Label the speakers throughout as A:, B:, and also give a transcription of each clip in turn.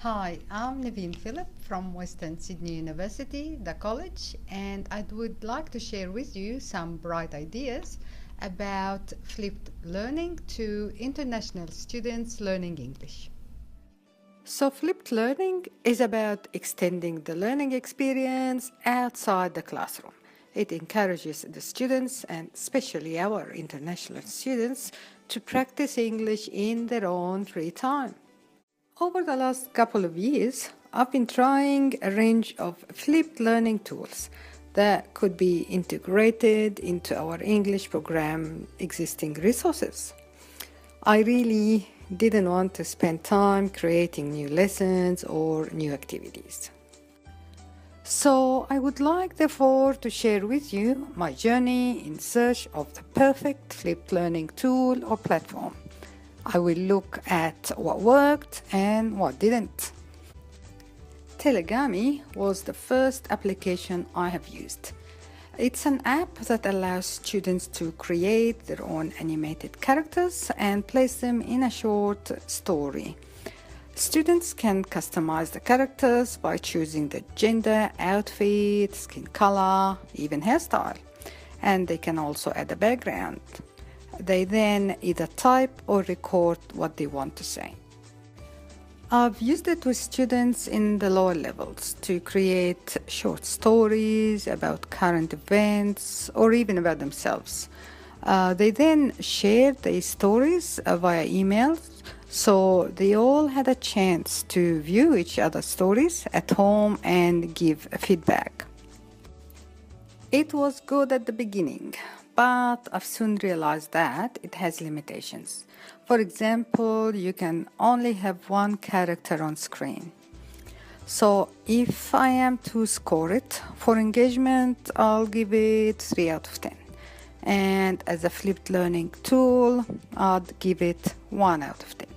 A: Hi, I'm Naveen Philip from Western Sydney University, the college, and I would like to share with you some bright ideas about flipped learning to international students learning English. So, flipped learning is about extending the learning experience outside the classroom. It encourages the students, and especially our international students, to practice English in their own free time. Over the last couple of years, I've been trying a range of flipped learning tools that could be integrated into our English program existing resources. I really didn't want to spend time creating new lessons or new activities. So, I would like, therefore, to share with you my journey in search of the perfect flipped learning tool or platform. I will look at what worked and what didn't. Telegami was the first application I have used. It's an app that allows students to create their own animated characters and place them in a short story. Students can customize the characters by choosing the gender, outfit, skin color, even hairstyle, and they can also add a background. They then either type or record what they want to say. I've used it with students in the lower levels to create short stories about current events or even about themselves. They then shared these stories via email, so they all had a chance to view each other's stories at home and give feedback. It was good at the beginning, but I've soon realized that it has limitations. For example, you can only have one character on screen. So if I am to score it for engagement, I'll give it 3 out of 10. And as a flipped learning tool, I'd give it 1 out of 10.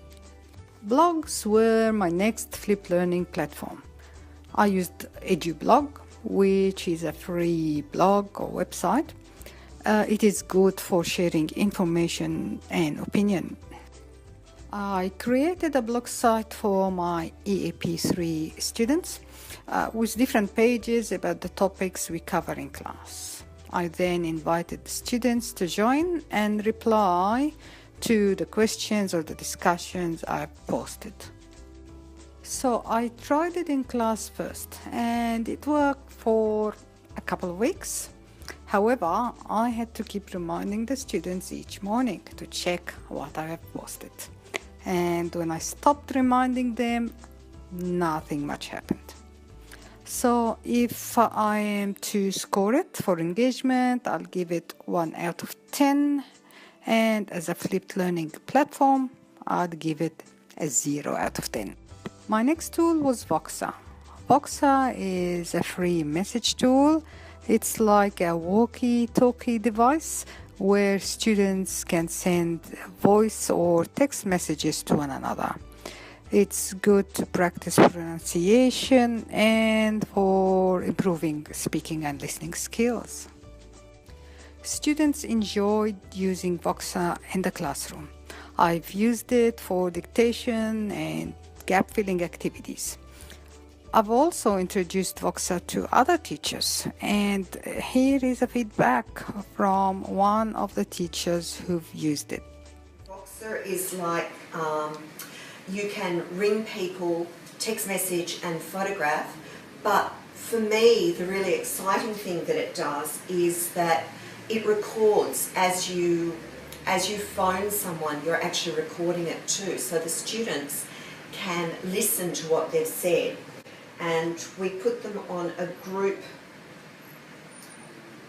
A: Blogs were my next flipped learning platform. I used EduBlog, which is a free blog or website. It is good for sharing information and opinion. I created a blog site for my EAP3 students with different pages about the topics we cover in class. I then invited students to join and reply to the questions or the discussions I posted. So I tried it in class first and it worked for a couple of weeks. However, I had to keep reminding the students each morning to check what I have posted. And when I stopped reminding them, nothing much happened. So if I am to score it for engagement, I'll give it 1 out of 10. And as a flipped learning platform, I'd give it a 0 out of 10. My next tool was Voxa. Voxa is a free message tool. It's like a walkie-talkie device where students can send voice or text messages to one another. It's good to practice pronunciation and for improving speaking and listening skills. Students enjoyed using Voxa in the classroom. I've used it for dictation and gap-filling activities. I've also introduced Voxa to other teachers, and here is a feedback from one of the teachers who've used it.
B: Voxa is like you can ring people, text message and photograph, but for me the really exciting thing that it does is that it records as you phone someone, you're actually recording it too, so the students can listen to what they've said. And we put them on a group,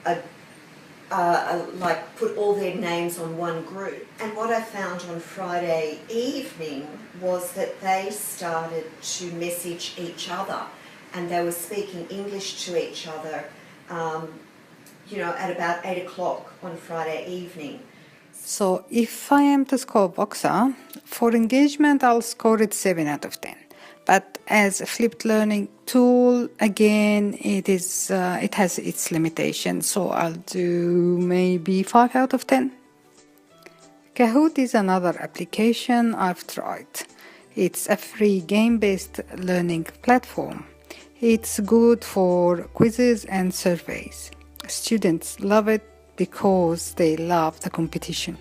B: like put all their names on one group. And what I found on Friday evening was that they started to message each other and they were speaking English to each other, at about 8 o'clock on Friday evening.
A: So if I am to score Voxa, for engagement I'll score it 7 out of 10. But as a flipped learning tool, again, it has its limitations, so I'll do maybe 5 out of 10. Kahoot is another application I've tried. It's a free game-based learning platform. It's good for quizzes and surveys. Students love it because they love the competition.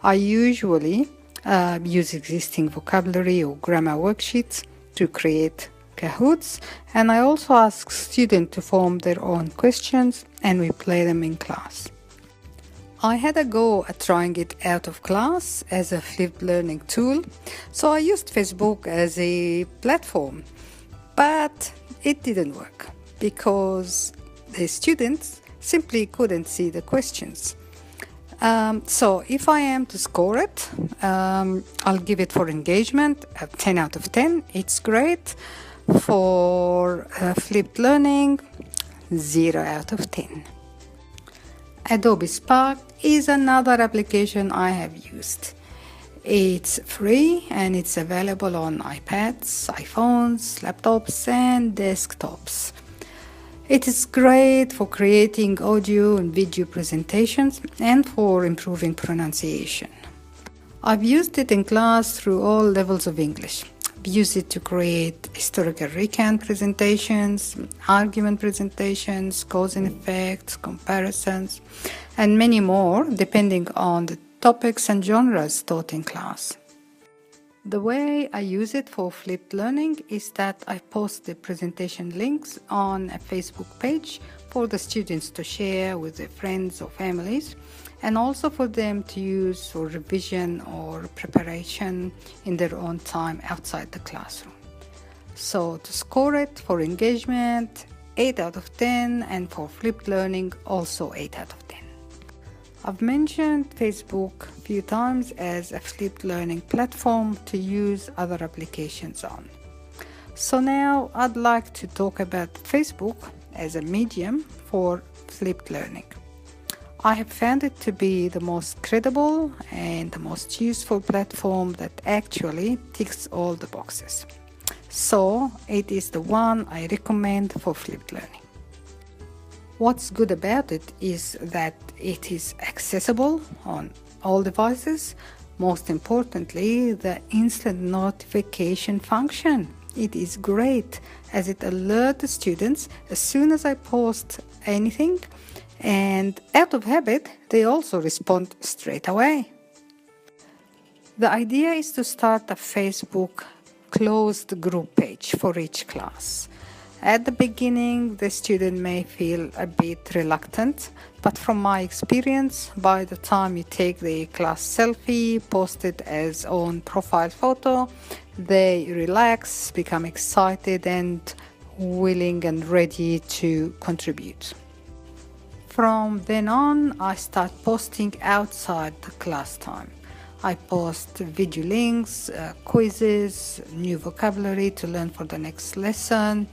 A: I usually use existing vocabulary or grammar worksheets to create Kahoots, and I also ask students to form their own questions and we play them in class. I had a go at trying it out of class as a flipped learning tool, so I used Facebook as a platform, but it didn't work because the students simply couldn't see the questions. So if I am to score it, I'll give it for engagement a 10 out of 10. It's great. For flipped learning, 0 out of 10. Adobe Spark is another application I have used. It's free and it's available on iPads, iPhones, laptops and desktops. It is great for creating audio and video presentations and for improving pronunciation. I've used it in class through all levels of English. I've used it to create historical recount presentations, argument presentations, cause and effects, comparisons, and many more depending on the topics and genres taught in class. The way I use it for flipped learning is that I post the presentation links on a Facebook page for the students to share with their friends or families, and also for them to use for revision or preparation in their own time outside the classroom. So to score it for engagement, 8 out of 10, and for flipped learning, also 8 out of 10. I've mentioned Facebook a few times as a flipped learning platform to use other applications on. So now I'd like to talk about Facebook as a medium for flipped learning. I have found it to be the most credible and the most useful platform that actually ticks all the boxes. So it is the one I recommend for flipped learning. What's good about it is that it is accessible on all devices. Most importantly, the instant notification function. It is great as it alerts the students as soon as I post anything, and out of habit, they also respond straight away. The idea is to start a Facebook closed group page for each class. At the beginning, the student may feel a bit reluctant, but from my experience, by the time you take the class selfie, post it as own profile photo, they relax, become excited and willing and ready to contribute. From then on, I start posting outside the class time. I post video links, quizzes, new vocabulary to learn for the next lesson.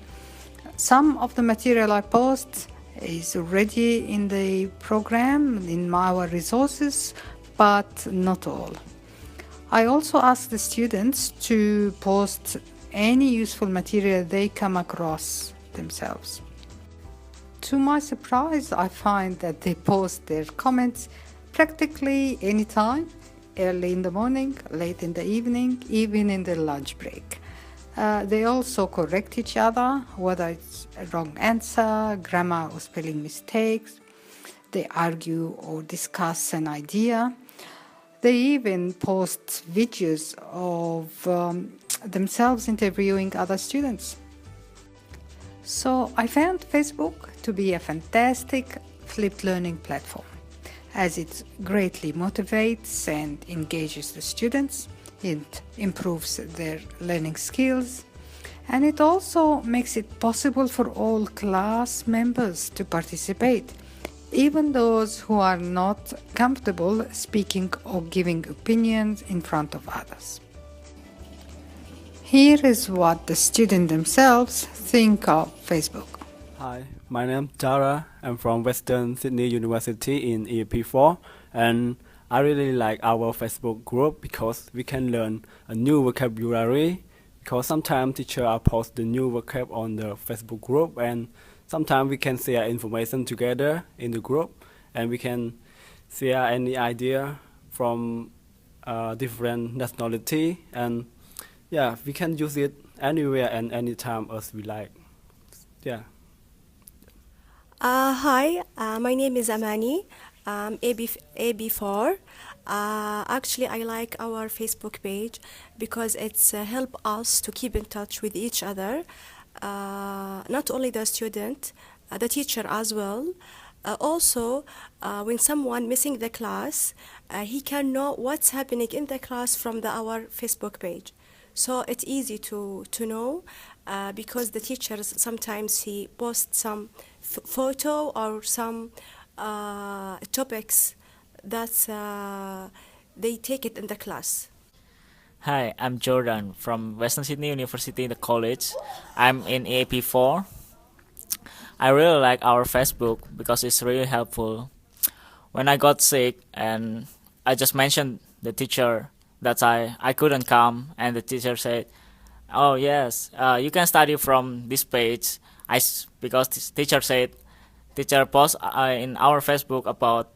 A: Some of the material I post is already in the program, in our resources, but not all. I also ask the students to post any useful material they come across themselves. To my surprise, I find that they post their comments practically anytime, early in the morning, late in the evening, even in the lunch break. They also correct each other, whether it's a wrong answer, grammar or spelling mistakes. They argue or discuss an idea. They even post videos of themselves interviewing other students. So I found Facebook to be a fantastic flipped learning platform, as it greatly motivates and engages the students. It improves their learning skills, and it also makes it possible for all class members to participate, even those who are not comfortable speaking or giving opinions in front of others. Here is what the students themselves think of Facebook.
C: Hi, my name is Dara. I'm from Western Sydney University in EP4, and I really like our Facebook group because we can learn a new vocabulary, because sometimes teachers post the new vocab on the Facebook group, and sometimes we can share information together in the group, and we can share any idea from different nationality. And yeah, we can use it anywhere and anytime as we like. Yeah.
D: Hi, my name is Amani. AB4. Actually, I like our Facebook page because it's help us to keep in touch with each other. Not only the student, the teacher as well. Also, when someone missing the class, he can know what's happening in the class from our Facebook page. So it's easy to know because the teachers sometimes he posts some photo or some topics that they take it in the class.
E: Hi, I'm Jordan from Western Sydney University, the college. I'm in AP4. I really like our Facebook because it's really helpful. When I got sick and I just mentioned the teacher that I couldn't come, and the teacher said, "Oh yes, you can study from this page." Because this teacher said, teacher post in our Facebook about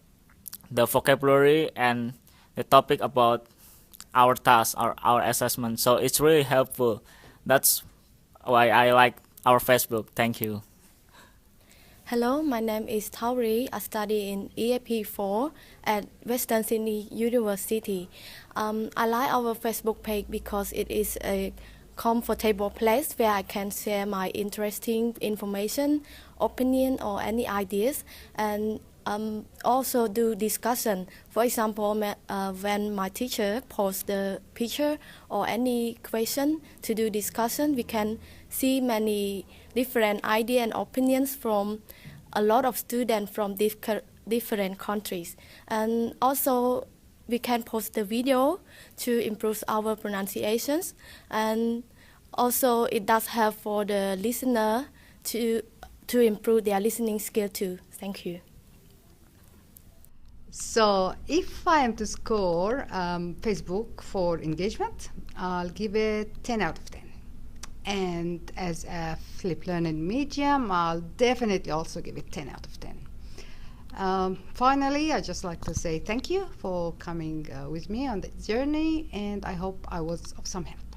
E: the vocabulary and the topic about our task or our assessment. So it's really helpful. That's why I like our Facebook. Thank you.
F: Hello, my name is Tauri. I study in EAP4 at Western Sydney University. I like our Facebook page because it is a comfortable place where I can share my interesting information, opinion, or any ideas, and also do discussion. For example, when my teacher posts the picture or any question to do discussion, we can see many different ideas and opinions from a lot of students from different countries. And also we can post the video to improve our pronunciations, and also it does help for the listener to improve their listening skill too. Thank you.
A: So if I am to score Facebook for engagement, I'll give it 10 out of 10. And as a flip learning medium, I'll definitely also give it 10 out of 10. Finally, I'd just like to say thank you for coming with me on this journey, and I hope I was of some help.